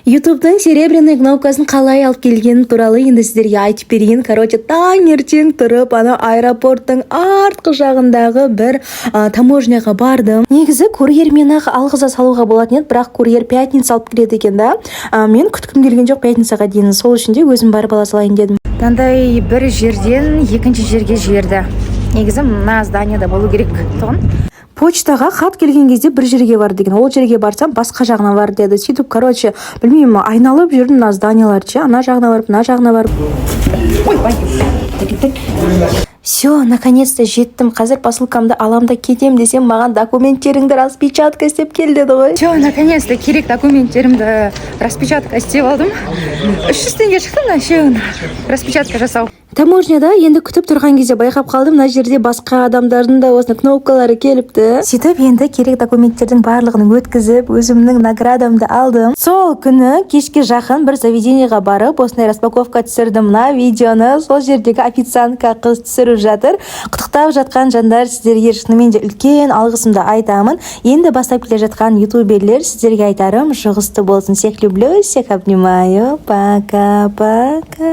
ютубтың серебряный кнопкасын қалай алып келгені туралы енді сіздерге айтып берейін. Таңертең тұрып, ана аэропорттың артқы жағындағы бір таможняға бардым. Негізі курьер мені алғыза салуға болатын еді, бірақ курьер пятница алып келеді екен да. Мен күткім келген жоқ пятницаға дейін. Сол үшін де өзім барып ала салайын дедім. Таңдай бір жерден екінші жерге жіберді. Негізі мына зданияда болу керек тұғын. Почтаға хат келген кезде бір жерге бар деген. Ол жерге барсам басқа жағына бар деді. Сөйтіп, білмеймін, айналып жүрдім мына зданияларды, ана жағына барып, мына жағына барып. Все, наконец-то жеттім. Қазір посылкамды алам да кетем десем, маған документтеріңді распечатка істеп кел деді ғой. Все, наконец-то керек документтерімді распечатка істеп алдым. 300 теңге шықты мына үшеуін распечатка жасау. Таможняда енді күтіп тұрған кезде байқап қалдым, мына жерде басқа адамдардың да осыны кнопкалары келіпті. Сөйтіп енді керек документтердің барлығын өткізіп, өзімнің наградамды алдым. Сол күні кешке жақын бір заведениеға барып, осындай распаковка түсірдім. Мына видеоны сол жердегі официантка қыз түсіріп жатыр. Құттықтап жатқан жандар, сіздерге шынымен де үлкен алғысымды айтамын. Енді бастап келе жатқан ютуберлер, сіздерге айтарым, жұғысты болсын. Всех люблю, всех обнимаю. Пока-пока.